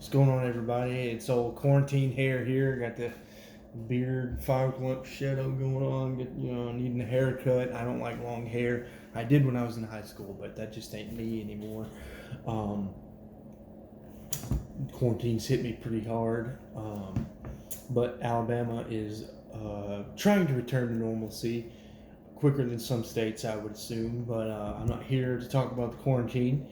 What's going on, everybody? It's old quarantine hair here. Got the beard, 5 o'clock shadow going on. Needing a haircut. I don't like long hair. I did when I was in high school, but that just ain't me anymore. Quarantine's hit me pretty hard. But Alabama is trying to return to normalcy quicker than some states, I would assume. But I'm not here to talk about the quarantine.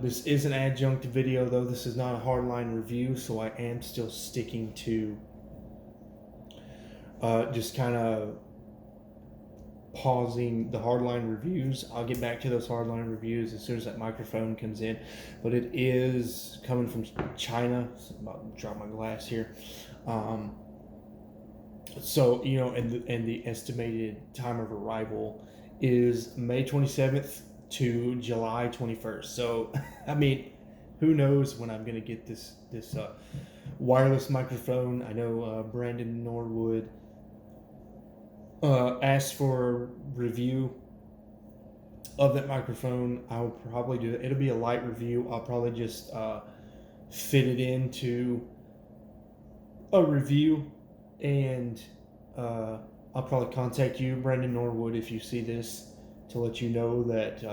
This is an adjunct video, though. This is not a hardline review, so I am still sticking to just kind of pausing the hardline reviews. I'll get back to those hardline reviews as soon as that microphone comes in. But it is coming from China. So I'm about to drop my glass here. And the estimated time of arrival is May 27th to July 21st. So, I mean, who knows when I'm going to get this wireless microphone. I know Brandon Norwood asked for a review of that microphone. I'll probably do it. It'll be a light review. I'll probably just fit it into a review, and I'll probably contact you, Brandon Norwood, if you see this, to let you know that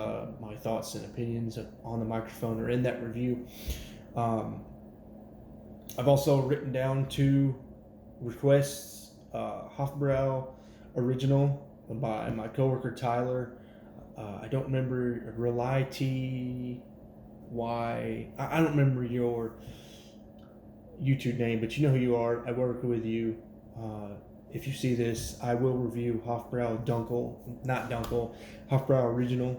my thoughts and opinions on the microphone are in that review. I've also written down 2 requests: Hofbrau Original by my coworker Tyler. I don't remember Rely TY. I don't remember your YouTube name, but you know who you are. I work with you. If you see this, I will review Hofbrau Hofbrau Original.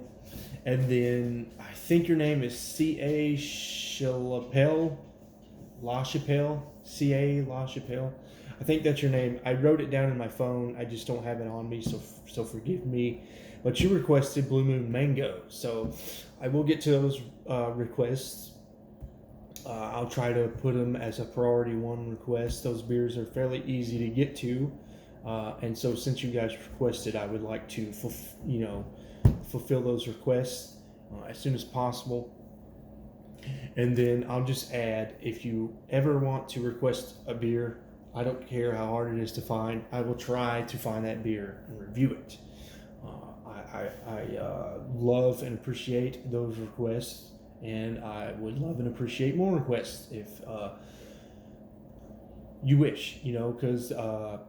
And then I think your name is C.A. C.A. LaChapelle. I think that's your name. I wrote it down in my phone. I just don't have it on me, so forgive me. But you requested Blue Moon Mango, so I will get to those requests. I'll try to put them as a priority 1 request. Those beers are fairly easy to get to, and so since you guys requested, I would like to fulfill those requests as soon as possible. And then I'll just add, if you ever want to request a beer, I don't care how hard it is to find, I will try to find that beer and review it. I love and appreciate those requests, and I would love and appreciate more requests if you wish, because I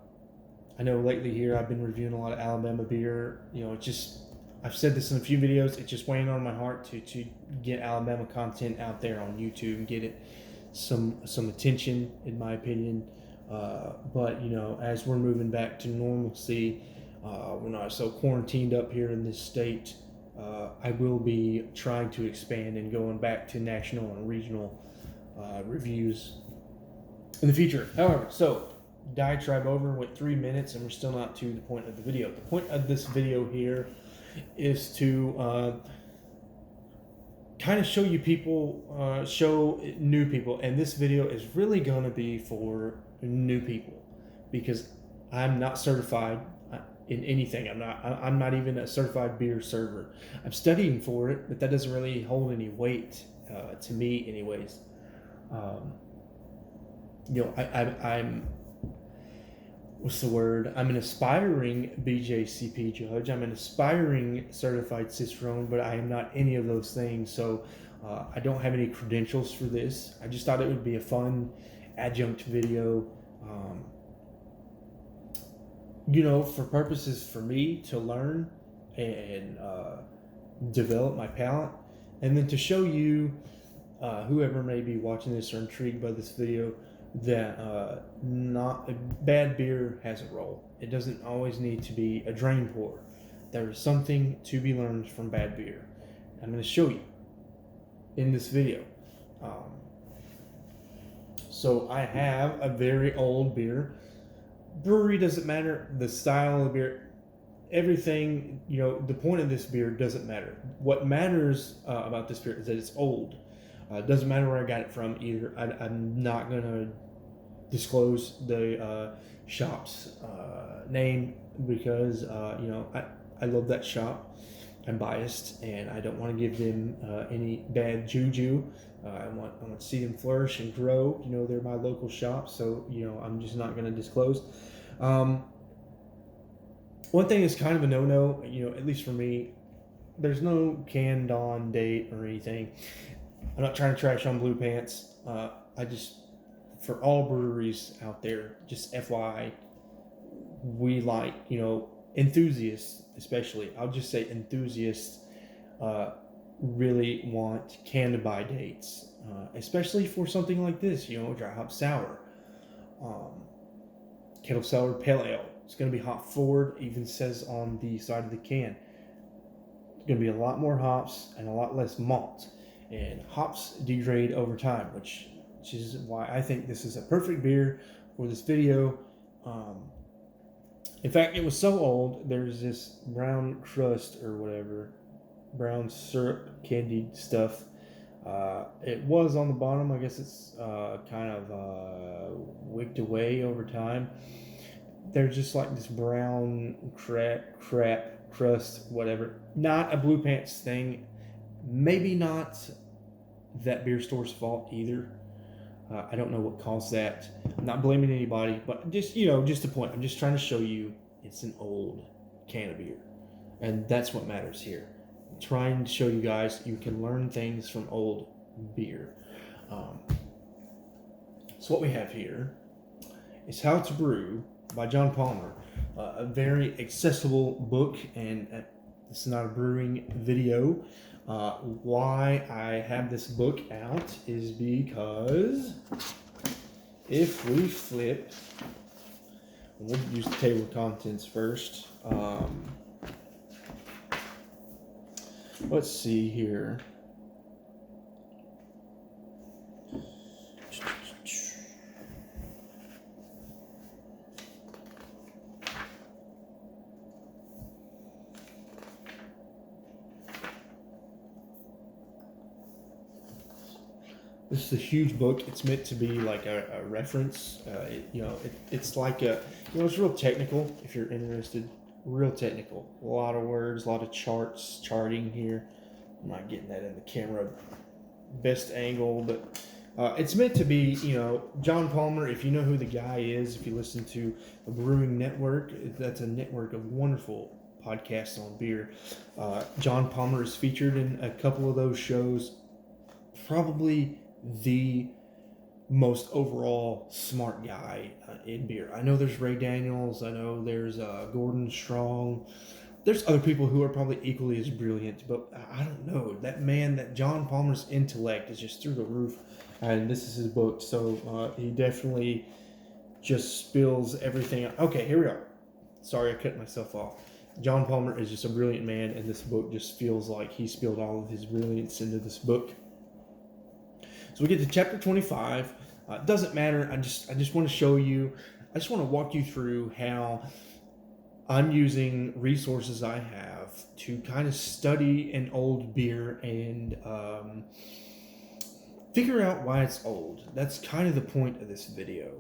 know lately here I've been reviewing a lot of Alabama beer. It's just, I've said this in a few videos, it's just weighing on my heart to get Alabama content out there on YouTube and get it some attention, in my opinion. But as we're moving back to normalcy, we're not so quarantined up here in this state. I will be trying to expand and going back to national and regional reviews in the future. However, so diatribe over, went 3 minutes, and we're still not to the point of the video. The point of this video here is to kind of show you people, show new people, and this video is really going to be for new people because I'm not certified in anything. I'm not even a certified beer server. I'm studying for it, but that doesn't really hold any weight to me anyways. I'm what's the word? I'm an aspiring BJCP judge. I'm an aspiring certified Cicerone, but I am not any of those things. So I don't have any credentials for this. I just thought it would be a fun adjunct video. For purposes for me to learn and develop my palate, and then to show you, whoever may be watching this or intrigued by this video, that not a bad beer has a role. It doesn't always need to be a drain pour. There is something to be learned from bad beer. I'm going to show you in this video. So I have a very old beer. Brewery doesn't matter. The style of the beer, everything, the point of this beer doesn't matter. What matters about this beer is that it's old. It doesn't matter where I got it from either. I'm not going to disclose the shop's name because, I love that shop. I'm biased, and I don't want to give them any bad juju. I want to see them flourish and grow. You know, they're my local shop, so you know I'm just not going to disclose. Um, One thing is kind of a no-no. You know, at least for me, there's no canned on date or anything. I'm not trying to trash on Blue Pants. I just, for all breweries out there, just FYI, we like, you know, enthusiasts especially. I'll just say enthusiasts really want can to buy dates, especially for something like this, you know, dry hop sour, um, kettle sour pale ale. It's going to be hop forward, even says on the side of the can. It's going to be a lot more hops and a lot less malt. And hops degrade over time, which is why I think this is a perfect beer for this video. In fact, it was so old, there's this brown crust or whatever, brown syrup candied stuff. It was on the bottom. I guess it's kind of wicked away over time. There's just like this brown crap crust, whatever. Not a Blue Pants thing. Maybe not that beer store's fault either. I don't know what caused that. I'm not blaming anybody, but just, you know, just a point. I'm just trying to show you it's an old can of beer, and that's what matters here. I'm trying to show you guys you can learn things from old beer. So what we have here is How to Brew by John Palmer, a very accessible book, and this is not a brewing video. Why I have this book out is because if we flip, we'll use the table of contents first. Let's see here. This is a huge book. It's meant to be like a reference. It's like it's real technical if you're interested. Real technical. A lot of words, a lot of charting here. I'm not getting that in the camera best angle, but it's meant to be, you know, John Palmer. If you know who the guy is, if you listen to the Brewing Network, that's a network of wonderful podcasts on beer. John Palmer is featured in a couple of those shows. Probably the most overall smart guy in beer. I know there's Ray Daniels. I know there's Gordon Strong. There's other people who are probably equally as brilliant, but I don't know. That man, that John Palmer's intellect is just through the roof, and this is his book, so he definitely just spills everything out. Okay, here we are. Sorry, I cut myself off. John Palmer is just a brilliant man, and this book just feels like he spilled all of his brilliance into this book. So we get to chapter 25. It doesn't matter. I just want to show you. I just want to walk you through how I'm using resources I have to kind of study an old beer and figure out why it's old. That's kind of the point of this video.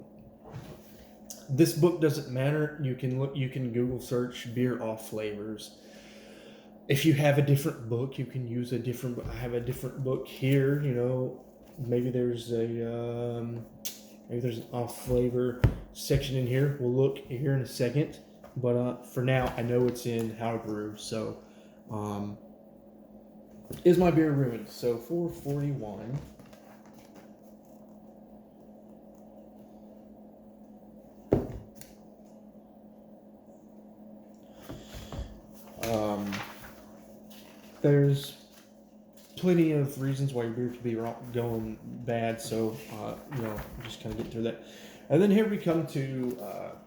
This book doesn't matter. You can Google search beer off flavors. If you have a different book, you can use a different. I have a different book here. You know. Maybe there's an off flavor section in here. We'll look here in a second, but for now I know it's in How to Brew. So is my beer ruined? So 441. There's plenty of reasons why your beer could be going bad, so I'm just kind of getting through that. And then here we come to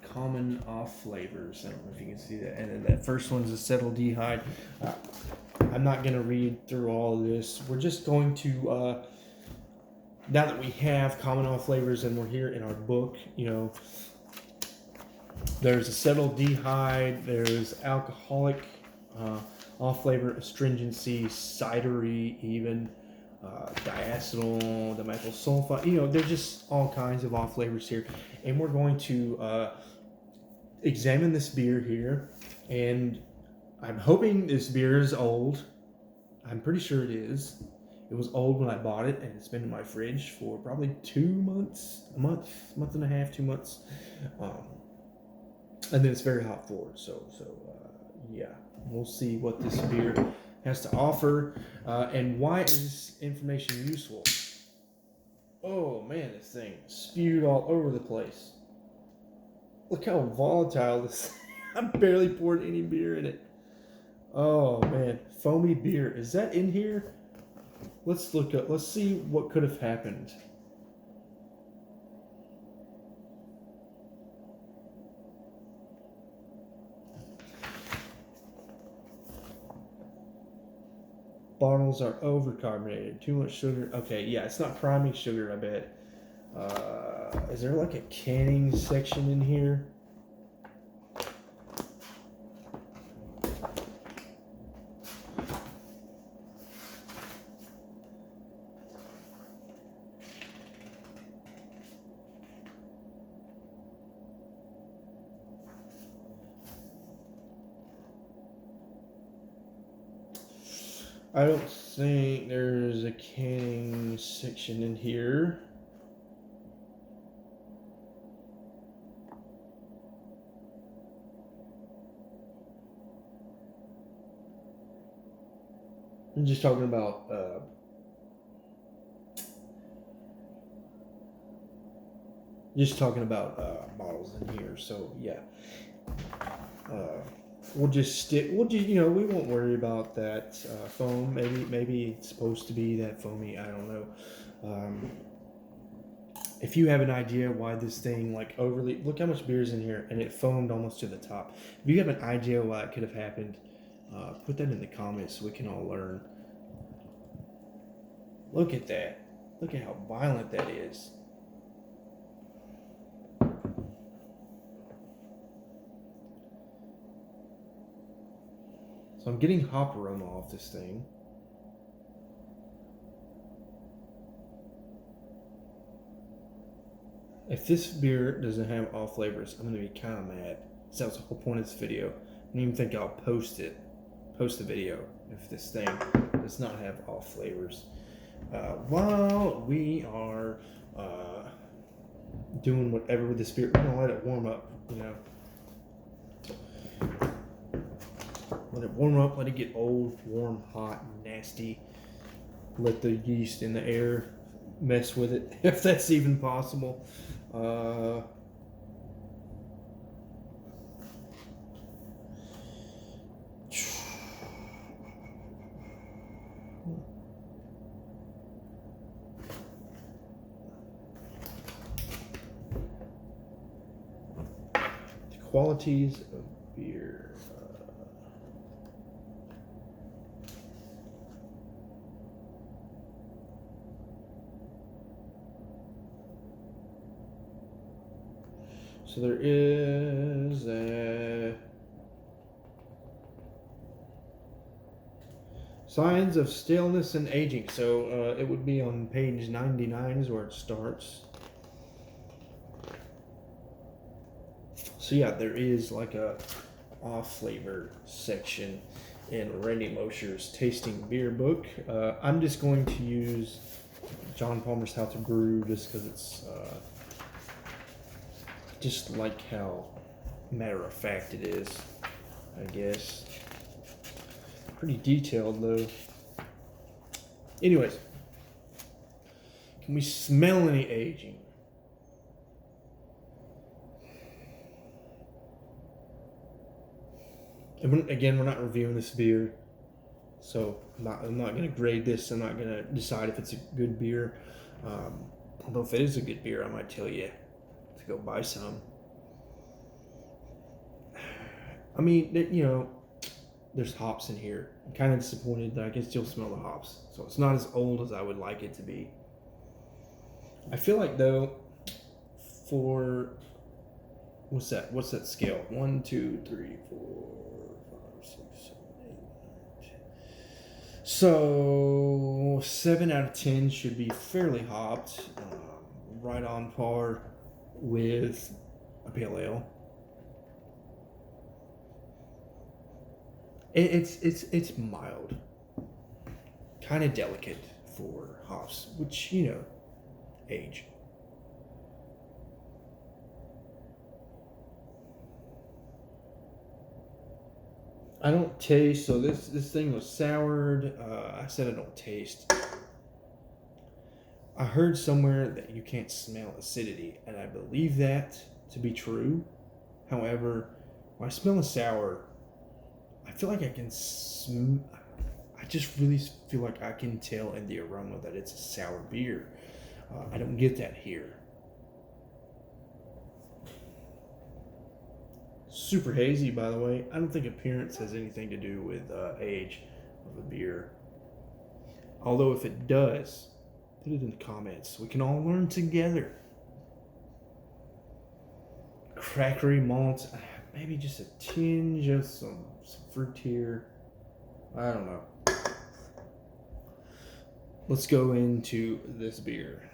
common off flavors. I don't know if you can see that. And then that first one's acetaldehyde. I'm not going to read through all of this. We're just going to, now that we have common off flavors and we're here in our book, you know, there's acetaldehyde, there's alcoholic off flavor, astringency, cidery, even diacetyl, dimethyl sulfite. You know, there's just all kinds of off flavors here, and we're going to examine this beer here and I'm hoping this beer is old. I'm pretty sure it is. It was old when I bought it, and it's been in my fridge for probably 2 months, month and a half, 2 months, um, and then it's very hot forward. Yeah, we'll see what this beer has to offer, and why is this information useful? Oh man, this thing spewed all over the place. Look how volatile this. I barely poured any beer in it. Oh man, foamy beer. Is that in here? Let's look up. Let's see what could have happened. Bottles are overcarbonated. Too much sugar. Okay, yeah, it's not priming sugar, I bet. Is there like a canning section in here? I don't think there's a canning section in here. I'm just talking about bottles in here. So yeah, we'll just stick. We won't worry about that foam. Maybe it's supposed to be that foamy. I don't know. If you have an idea why this thing like overly look how much beer is in here and it foamed almost to the top. If you have an idea why it could have happened, put that in the comments so we can all learn. Look at that. Look at how violent that is. So I'm getting hop aroma off this thing. If this beer doesn't have all flavors, I'm gonna be kind of mad. So that's the whole point of this video. I don't even think I'll post the video if this thing does not have all flavors. While we are doing whatever with this beer, we're gonna let it warm up. Let it warm up. Let it get old, warm, hot, nasty. Let the yeast in the air mess with it, if that's even possible. The qualities of beer. So there is signs of staleness and aging. So it would be on page 99 is where it starts. So yeah, there is like a off flavor section in Randy Mosher's Tasting Beer book. I'm just going to use John Palmer's How to Brew just because it's just like how matter of fact it is, I guess. Pretty detailed though. Anyways, can we smell any aging? And again, we're not reviewing this beer, so I'm not going to grade this. I'm not going to decide if it's a good beer. Although if it is a good beer, I might tell you to go buy some. I mean, there's hops in here. I'm kind of disappointed that I can still smell the hops. So it's not as old as I would like it to be. I feel like though, for what's that scale? 1, 2, 3, 4, 5, 6, 7, 8, 9, 10. So 7 out of 10 should be fairly hopped, right on par with a pale ale. It's mild, kind of delicate for hops, which age. I don't taste. So this thing was soured. I said I don't taste. I heard somewhere that you can't smell acidity, and I believe that to be true. However, when I smell a sour, I feel like I can. I just really feel like I can tell in the aroma that it's a sour beer. I don't get that here. Super hazy, by the way. I don't think appearance has anything to do with age of a beer. Although if it does, put it in the comments. We can all learn together. Crackery malt, maybe just a tinge of some fruit here. I don't know. Let's go into this beer.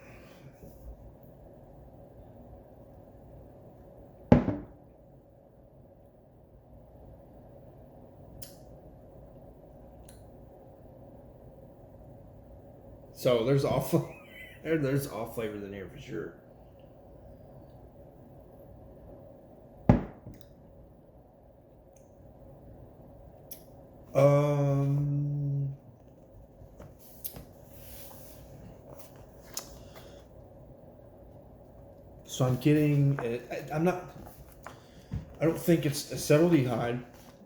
So there's off there's off flavors in here for sure. So I'm getting. I'm not. I don't think it's acetaldehyde.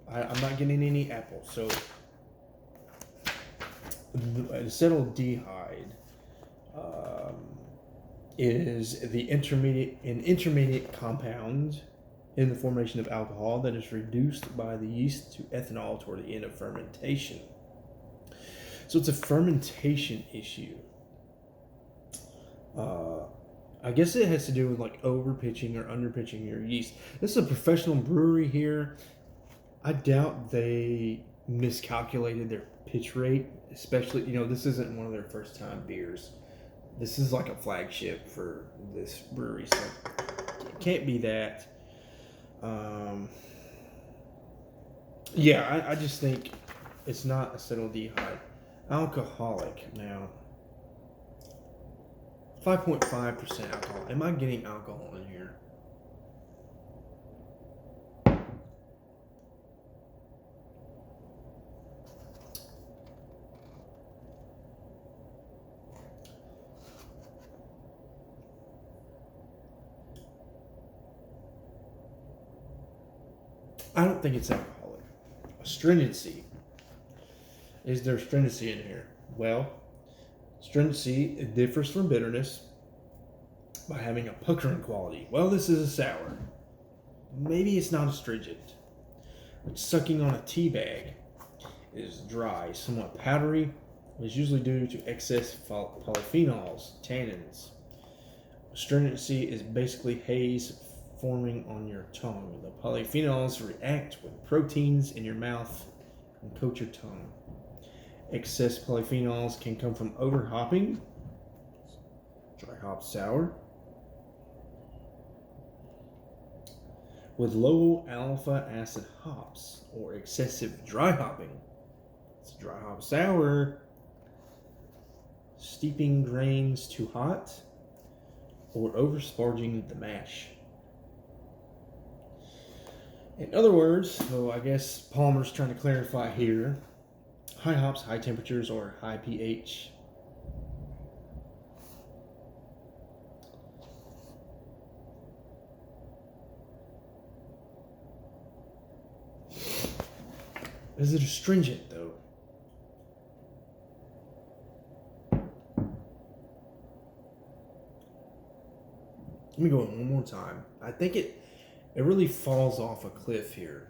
I'm not getting any apple. So acetaldehyde is an intermediate compound in the formation of alcohol that is reduced by the yeast to ethanol toward the end of fermentation. So it's a fermentation issue. I guess it has to do with like over pitching or under pitching your yeast. This is a professional brewery here. I doubt they miscalculated their pitch rate, especially, this isn't one of their first time beers. This is like a flagship for this brewery, so it can't be that. Yeah, I just think it's not acetaldehyde. Alcoholic now. 5.5% alcohol. Am I getting alcohol in here? I don't think it's alcoholic. Astringency. Is there stringency in here? Well, stringency differs from bitterness by having a puckering quality. Well, this is a sour. Maybe it's not astringent. But sucking on a tea bag is dry, somewhat powdery. It's usually due to excess polyphenols, tannins. Astringency is basically haze forming on your tongue. The polyphenols react with proteins in your mouth and coat your tongue. Excess polyphenols can come from overhopping, dry hop sour, with low alpha acid hops, or excessive dry hopping. It's dry hop sour, steeping grains too hot, or oversparging the mash. In other words, so I guess Palmer's trying to clarify here, high hops, high temperatures, or high pH. Is it astringent though? Let me go in one more time. I think it really falls off a cliff here.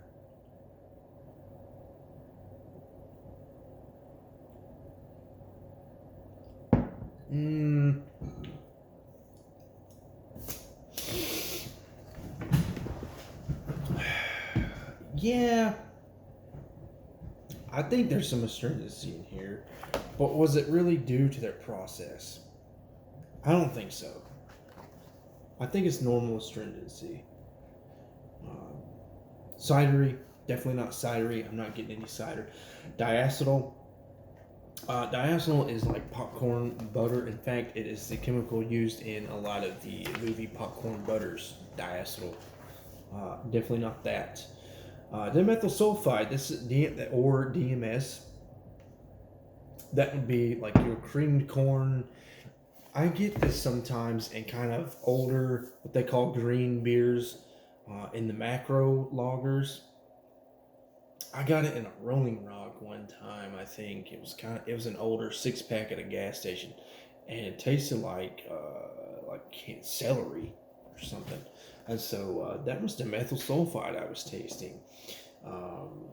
Yeah. I think there's some astringency in here, but was it really due to their process? I don't think so. I think it's normal astringency. Cidery, Definitely not cidery. I'm not getting any cider. Diacetyl. Diacetyl is like popcorn butter. In fact, it is the chemical used in a lot of the movie popcorn butters. Diacetyl. Definitely not that. Dimethyl sulfide. This is or DMS. That would be like your creamed corn. I get this sometimes in kind of older, what they call green beers, in the macro lagers. I got it in a Rolling Rock one time. I think it was an older 6 pack at a gas station, and it tasted like celery or something. And so that was the methyl sulfide I was tasting. Um,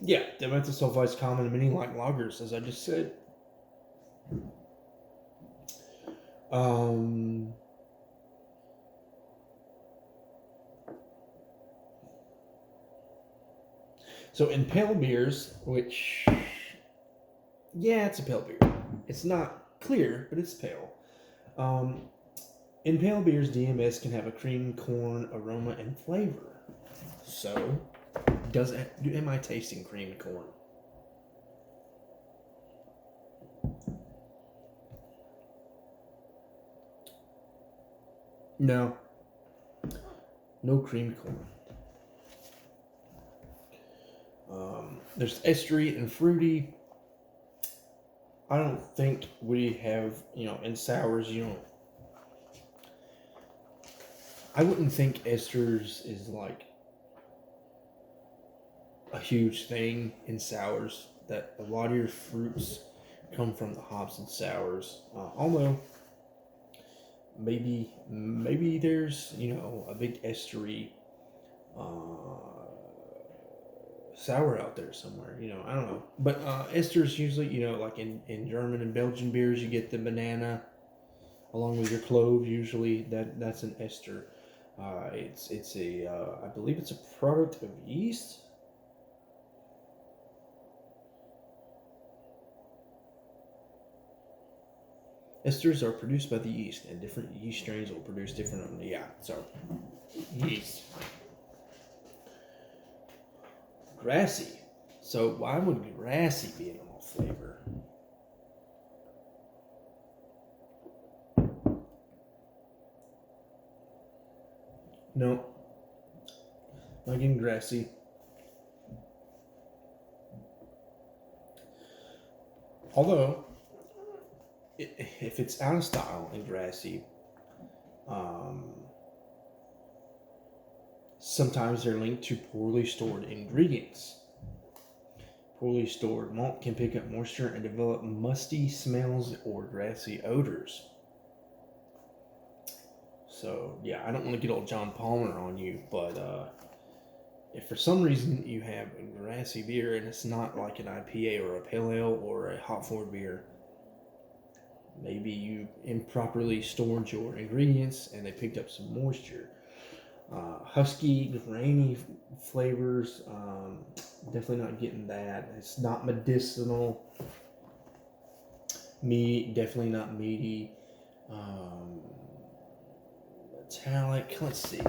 yeah, the methyl sulfide is common in many light lagers, as I just said. Um, so in pale beers, which, yeah, it's a pale beer. It's not clear, but it's pale. Um, in pale beers, DMS can have a cream corn aroma and flavor. So, am I tasting creamed corn? No. No creamed corn. There's estery and fruity. I don't think we have, in sours, I wouldn't think esters is like a huge thing in sours. That a lot of your fruits come from the hops and sours. Although maybe there's a big estery sour out there somewhere. I don't know. But esters usually, like in German and Belgian beers, you get the banana along with your clove. Usually that's an ester. It's a I believe it's a product of yeast. Esters are produced by the yeast, and different yeast strains will produce different. Yeah, so yeast. Grassy. So why would grassy be an off flavor? No, not getting grassy. Although, if it's out of style and grassy, sometimes they're linked to poorly stored ingredients. Poorly stored malt can pick up moisture and develop musty smells or grassy odors. So, yeah, I don't want to get old John Palmer on you, but if for some reason you have a grassy beer and it's not like an IPA or a pale ale or a hop forward beer, maybe you improperly stored your ingredients and they picked up some moisture. Husky, grainy flavors, definitely not getting that. It's not medicinal. Meat, definitely not meaty. Metallic, let's see.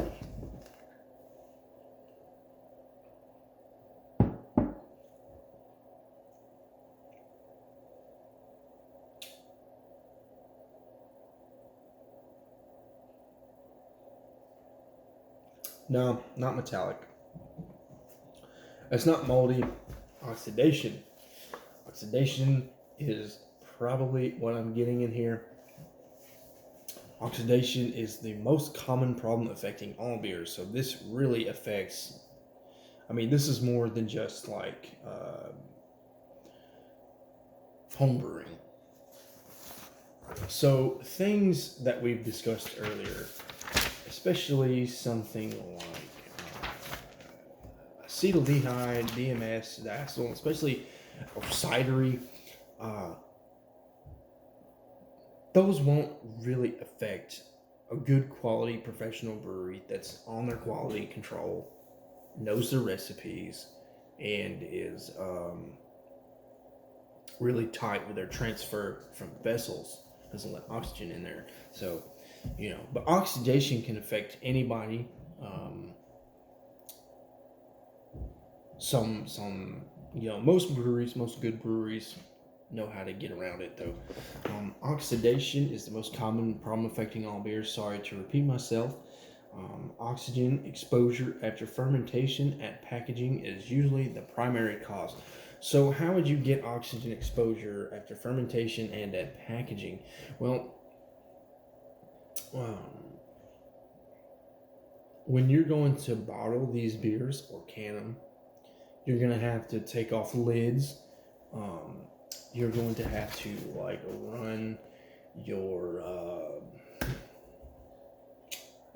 No, not metallic. It's not moldy. Oxidation. Oxidation is probably what I'm getting in here. Oxidation is the most common problem affecting all beers. So this really affects. I mean, this is more than just like home brewing. So things that we've discussed earlier, especially something like acetaldehyde, DMS, diacetyl, especially or cidery, those won't really affect a good quality professional brewery that's on their quality control, knows their recipes, and is really tight with their transfer from vessels. Doesn't let oxygen in there. So, but oxidation can affect anybody. some most breweries, most good breweries know how to get around it though. Oxidation is the most common problem affecting all beers. Sorry to repeat myself. Oxygen exposure after fermentation at packaging is usually the primary cause. So, how would you get oxygen exposure after fermentation and at packaging? Well, um, when you're going to bottle these beers or can them, you're going to have to take off lids. Um, you're going to have to like run your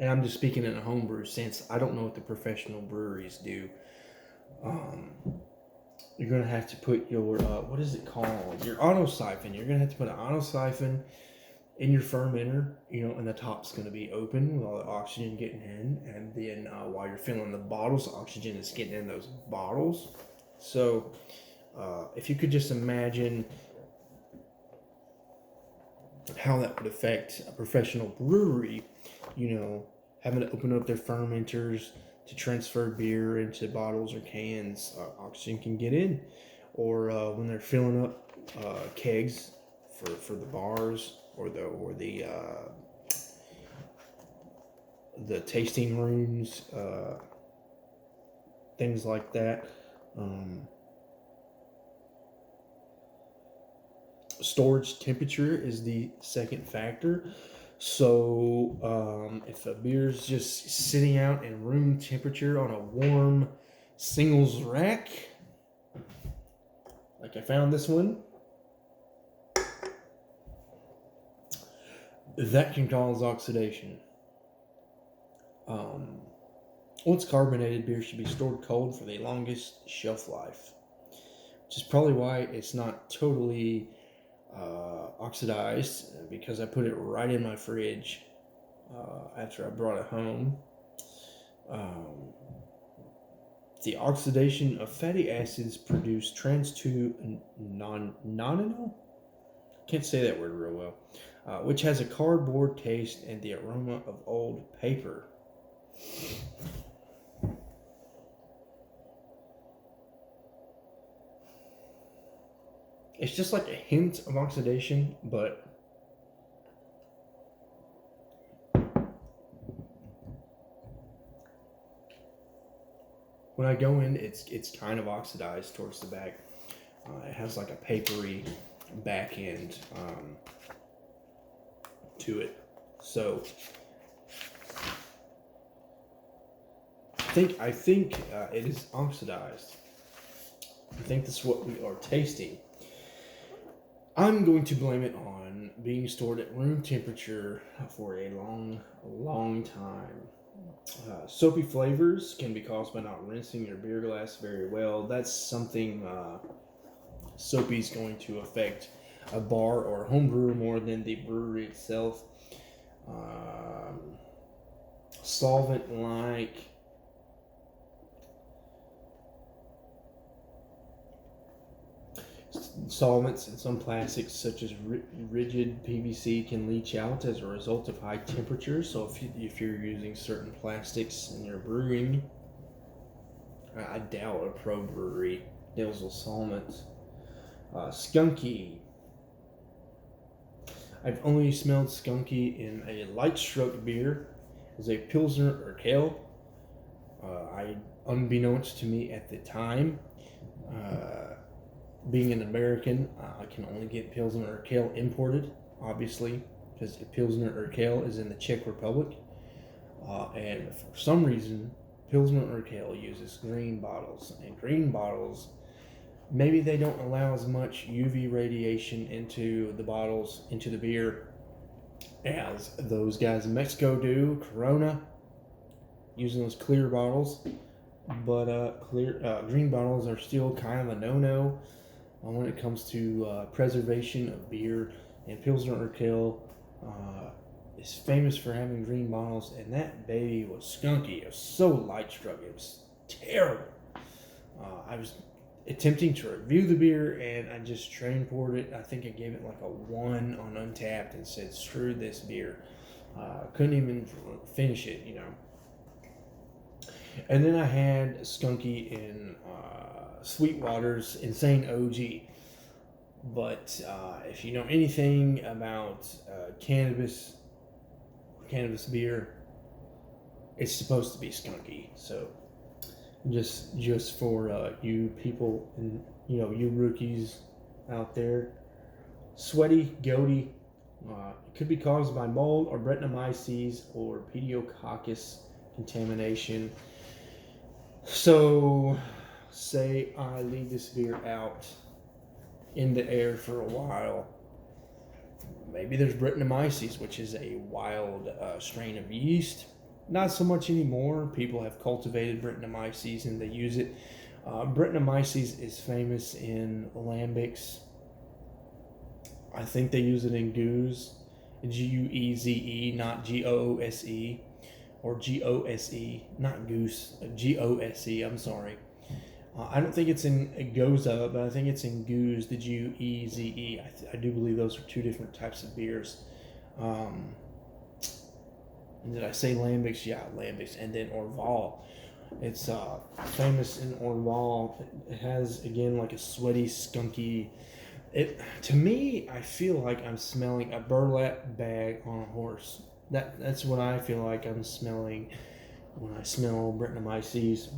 and I'm just speaking in a homebrew sense. I don't know what the professional breweries do. Um, you're gonna have to put your what is it called? Your auto siphon. You're gonna have to put an auto siphon in your fermenter, and the top's gonna be open with all the oxygen getting in, and then while you're filling the bottles, oxygen is getting in those bottles. So, if you could just imagine how that would affect a professional brewery, having to open up their fermenters to transfer beer into bottles or cans, oxygen can get in. Or when they're filling up kegs for the bars or the tasting rooms, things like that. Storage temperature is the second factor. So if a beer is just sitting out in room temperature on a warm singles rack, like I found this one, that can cause oxidation. Once carbonated beer should be stored cold for the longest shelf life, which is probably why it's not totally oxidized, because I put it right in my fridge after I brought it home. The oxidation of fatty acids produce trans 2 nonenal. Can't say that word real well. Which has a cardboard taste and the aroma of old paper. It's just like a hint of oxidation, but when I go in, it's kind of oxidized towards the back. It has like a papery back end to it. So I think it is oxidized. I think that's what we are tasting. I'm going to blame it on being stored at room temperature for a long time. Soapy flavors can be caused by not rinsing your beer glass very well. That's something soapy is going to affect a bar or a home brewer more than the brewery itself. Solvent like solvents in some plastics, such as rigid PVC, can leach out as a result of high temperatures. So if you're using certain plastics in your brewing, I doubt a pro brewery deals with solvents. Skunky. I've only smelled skunky in a light stroke beer as a Pilsner or Kale. Unbeknownst to me at the time, being an American, I can only get Pilsner or Kale imported, obviously, because Pilsner or Kale is in the Czech Republic. And for some reason, Pilsner or Kale uses green bottles. And green bottles, maybe they don't allow as much UV radiation into the bottles, into the beer, as those guys in Mexico do. Corona, using those clear bottles. But green bottles are still kind of a no-no when it comes to preservation of beer. And Pilsner Urquell is famous for having green bottles, and that baby was skunky. It was so light struck, it was terrible. I was attempting to review the beer, and I just train poured it. I think I gave it like a 1 on Untapped and said, screw this beer. Couldn't even finish it, And then I had Skunky in Sweetwater's Insane OG. But if you know anything about cannabis beer, it's supposed to be skunky. So just for you people and you rookies out there, sweaty, goaty. It could be caused by mold or Brettanomyces or pediococcus contamination. So, say I leave this beer out in the air for a while. Maybe there's Brettanomyces, which is a wild strain of yeast. Not so much anymore. People have cultivated Brettanomyces and they use it. Brettanomyces is famous in lambics. I think they use it in goose, Gueze, not Goose, or Gose, not goose, Gose. I'm sorry. I don't think it's in Goza, but I think it's in goose, the Gueze. I do believe those are two different types of beers. Did I say lambics? Yeah, lambics. And then Orval. It's famous in Orval. It has, again, like a sweaty, skunky. To me, I feel like I'm smelling a burlap bag on a horse. That's what I feel like I'm smelling when I smell Brettanomyces.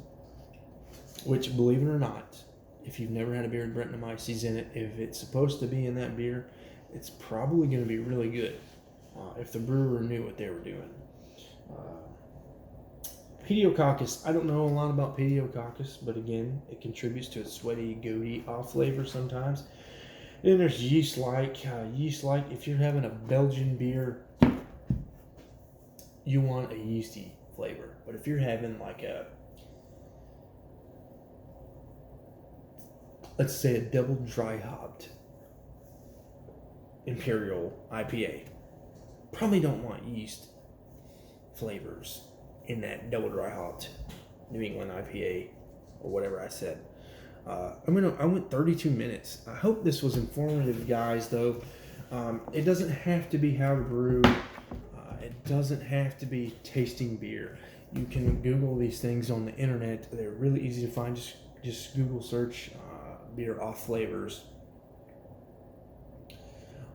Which, believe it or not, if you've never had a beer with Brettanomyces in it, if it's supposed to be in that beer, it's probably going to be really good. If the brewer knew what they were doing. Pediococcus. I don't know a lot about Pediococcus, but again, it contributes to a sweaty, goaty off flavor sometimes. Then there's yeast-like. Yeast-like, if you're having a Belgian beer, you want a yeasty flavor. But if you're having like a, let's say a double dry hopped Imperial IPA, probably don't want yeast flavors in that double dry hopped New England IPA or whatever I said. I went 32 minutes. I hope this was informative, guys, though. It doesn't have to be how to brew. It doesn't have to be tasting beer. You can Google these things on the internet. They're really easy to find. Just Google search beer off flavors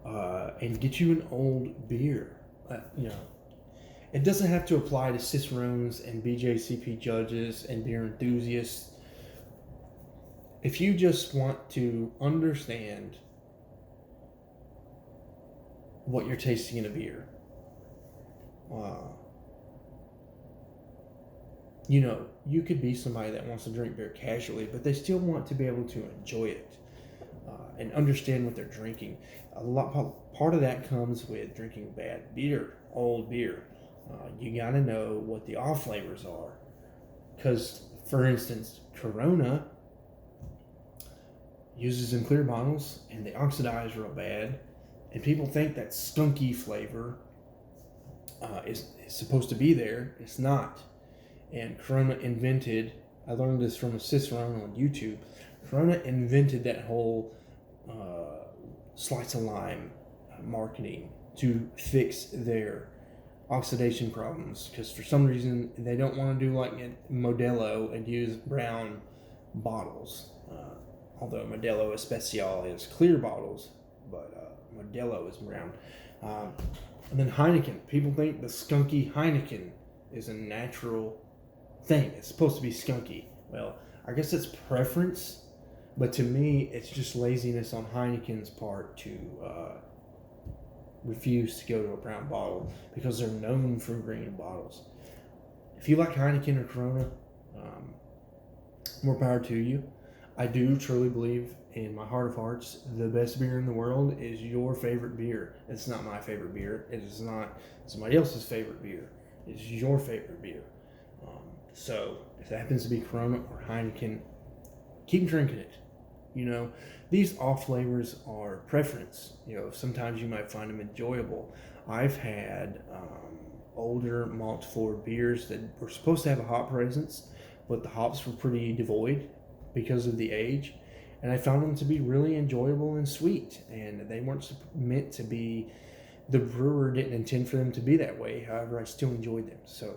and get you an old beer. It doesn't have to apply to Cicerones and BJCP judges and beer enthusiasts. If you just want to understand what you're tasting in a beer, you could be somebody that wants to drink beer casually, but they still want to be able to enjoy it and understand what they're drinking. Part of that comes with drinking bad beer, old beer. You got to know what the off flavors are. Because, for instance, Corona uses in clear bottles and they oxidize real bad. And people think that skunky flavor is supposed to be there. It's not. And Corona invented, I learned this from a Cicerone on YouTube, Corona invented that whole slice of lime marketing to fix their oxidation problems, because for some reason they don't want to do like Modelo and use brown bottles, although Modelo Especial is clear bottles, but Modelo is brown. And then Heineken, people think the skunky Heineken is a natural thing. It's supposed to be skunky. Well, I guess it's preference, but to me it's just laziness on Heineken's part to refuse to go to a brown bottle, because they're known for green bottles. If you like Heineken or Corona, more power to you. I do truly believe, in my heart of hearts, the best beer in the world is your favorite beer. It's not my favorite beer. It is not somebody else's favorite beer. It's your favorite beer. So if it happens to be Corona or Heineken, keep drinking it. These off flavors are preference. Sometimes you might find them enjoyable. I've had older malt forward beers that were supposed to have a hop presence, but the hops were pretty devoid because of the age, and I found them to be really enjoyable and sweet, and they weren't meant to be, the brewer didn't intend for them to be that way. However, I still enjoyed them. So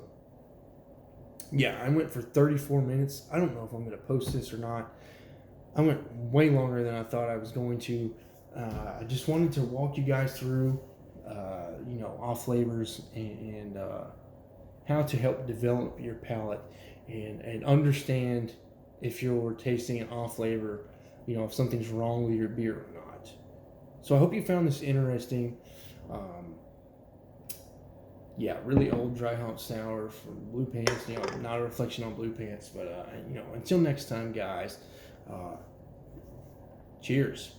Yeah, I went for 34 minutes. I don't know if I'm going to post this or not. I went way longer than I thought I was going to. I just wanted to walk you guys through, off flavors and how to help develop your palate and understand if you're tasting an off flavor, if something's wrong with your beer or not. So I hope you found this interesting. Um, yeah, really old dry hop sour from Blue Pants. Not a reflection on Blue Pants, but until next time, guys. Uh, cheers.